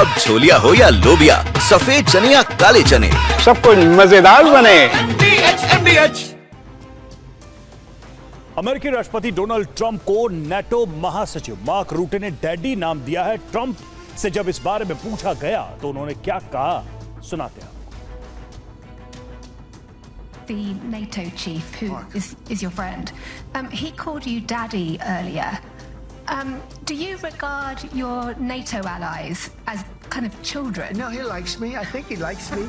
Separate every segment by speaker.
Speaker 1: अब छोलिया हो या लोबिया, सफेद चने या काले चने,
Speaker 2: सब कुछ मजेदार बने।
Speaker 3: अमेरिकी राष्ट्रपति डोनाल्ड ट्रंप को नेटो महासचिव मार्क रूटे ने डैडी नाम दिया है। ट्रंप से जब इस बारे में पूछा गया तो उन्होंने क्या कहा, सुनाते हैं।
Speaker 4: The NATO chief, who is your friend, he called you daddy earlier. Do you regard your NATO allies as kind of children?
Speaker 5: No, he likes me. I think he likes me.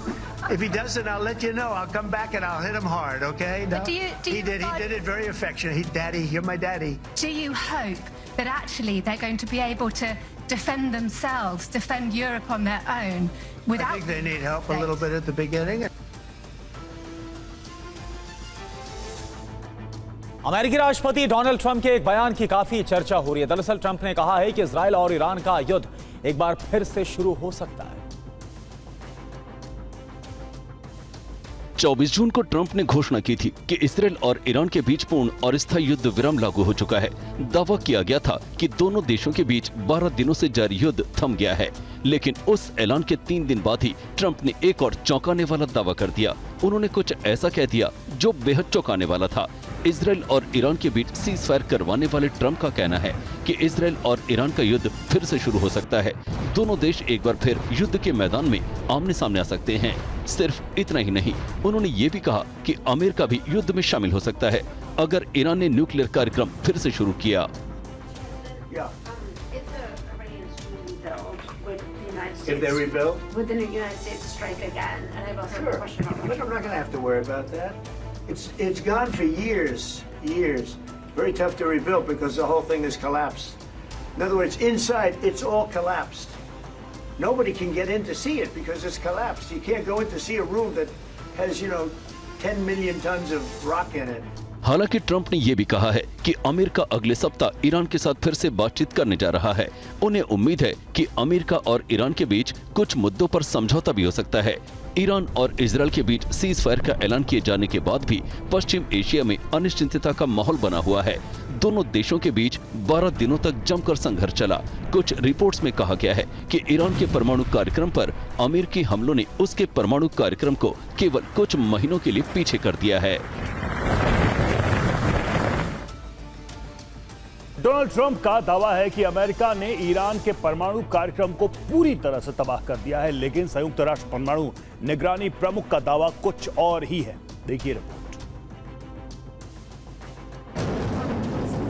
Speaker 5: If he doesn't, I'll let you know. I'll come back and I'll hit him hard, okay? No?
Speaker 4: But do you
Speaker 5: He did it very affectionate. Daddy, you're my daddy.
Speaker 4: Do you hope that actually they're going to be able to defend themselves, defend Europe on their own without...
Speaker 5: I think they need help a little bit at the beginning.
Speaker 6: अमेरिकी राष्ट्रपति Donald Trump के एक बयान की काफी चर्चा हो रही है। दरअसल ट्रंप ने कहा है कि इजराइल और ईरान का युद्ध एक बार फिर से शुरू हो सकता है।
Speaker 7: 24 जून को ट्रंप ने घोषणा की थी कि इसराइल और ईरान के बीच पूर्ण और स्थायी युद्ध विराम लागू हो चुका है। दावा किया गया था कि दोनों देशों के बीच 12 दिनों से जारी युद्ध थम गया है, लेकिन उस ऐलान के 3 दिन बाद ही ट्रंप ने एक और चौंकाने वाला दावा कर दिया। उन्होंने कुछ ऐसा कह दिया जो बेहद चौंकाने वाला था। इसराइल और ईरान के बीच सीज फायर करवाने वाले ट्रंप का कहना है कि इसराइल और ईरान का युद्ध फिर से शुरू हो सकता है। दोनों देश एक बार फिर युद्ध के मैदान में आमने सामने आ सकते हैं। सिर्फ इतना ही नहीं, उन्होंने ये भी कहा कि अमेरिका भी युद्ध में शामिल हो सकता है अगर ईरान ने न्यूक्लियर कार्यक्रम फिर से शुरू किया।
Speaker 5: If they rebuild?
Speaker 8: Would the United States strike again? And I've also a question about
Speaker 5: Look, I'm not going to have to worry about that. It's gone for years. Very tough to rebuild because the whole thing is collapsed. In other words, inside, it's all collapsed. Nobody can get in to see it because it's collapsed. You can't go in to see a room that has, 10 million tons of rock in it.
Speaker 7: हालांकि Trump ने यह भी कहा है कि America अगले सप्ताह Iran के साथ फिर से बातचीत करने जा रहा है। उन्हें उम्मीद है कि अमेरिका और ईरान के बीच कुछ मुद्दों पर समझौता भी हो सकता है। ईरान और इजराइल के बीच सीज फायर का ऐलान किए जाने के बाद भी पश्चिम एशिया में अनिश्चितता का माहौल बना हुआ है। दोनों देशों के बीच 12 दिनों तक जमकर संघर्ष चला। कुछ रिपोर्ट्स में कहा गया है कि ईरान के परमाणु कार्यक्रम पर अमेरिकी हमलों ने उसके परमाणु कार्यक्रम को केवल कुछ महीनों के लिए पीछे कर दिया है।
Speaker 3: डोनाल्ड ट्रंप का दावा है कि अमेरिका ने ईरान के परमाणु कार्यक्रम को पूरी तरह से तबाह कर दिया है, लेकिन संयुक्त राष्ट्र परमाणु निगरानी प्रमुख का दावा कुछ और ही है। देखिए रिपोर्ट।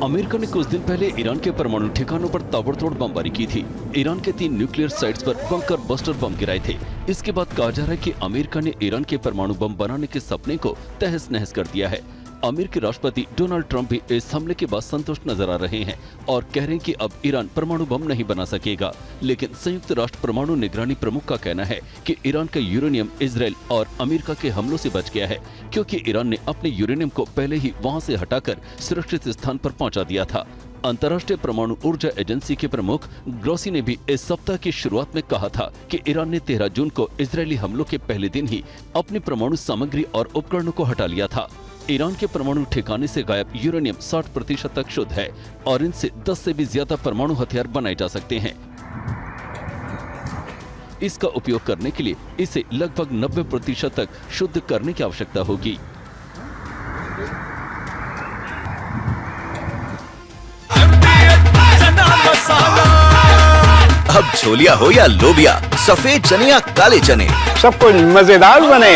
Speaker 7: अमेरिका ने कुछ दिन पहले ईरान के परमाणु ठिकानों पर ताबड़तोड़ बमबारी की थी। ईरान के 3 न्यूक्लियर साइट्स पर बंकर बस्टर बम गिराए थे। इसके बाद कहा जा रहा है कि अमेरिका ने ईरान के परमाणु बम बनाने के सपने को तहस नहस कर दिया है। अमेरिकी राष्ट्रपति डोनाल्ड ट्रंप भी इस हमले के बाद संतुष्ट नजर आ रहे हैं और कह रहे हैं कि अब ईरान परमाणु बम नहीं बना सकेगा। लेकिन संयुक्त राष्ट्र परमाणु निगरानी प्रमुख का कहना है कि ईरान का यूरेनियम इजराइल और अमेरिका के हमलों से बच गया है, क्योंकि ईरान ने अपने यूरेनियम को पहले ही वहां से हटाकर सुरक्षित स्थान पर पहुंचा दिया था। अंतर्राष्ट्रीय परमाणु ऊर्जा एजेंसी के प्रमुख ग्रोसी ने भी इस सप्ताह की शुरुआत में कहा था कि ईरान ने 13 जून को इजरायली हमलों के पहले दिन ही अपनी परमाणु सामग्री और उपकरणों को हटा लिया था। ईरान के परमाणु ठिकाने से गायब यूरेनियम 60% तक शुद्ध है और इनसे 10 से भी ज्यादा परमाणु हथियार बनाए जा सकते हैं। इसका उपयोग करने के लिए इसे लगभग 90% तक शुद्ध करने की आवश्यकता होगी।
Speaker 1: अब छोलिया हो या लोबिया, सफेद चने या काले चने,
Speaker 2: सब कुछ मजेदार बने।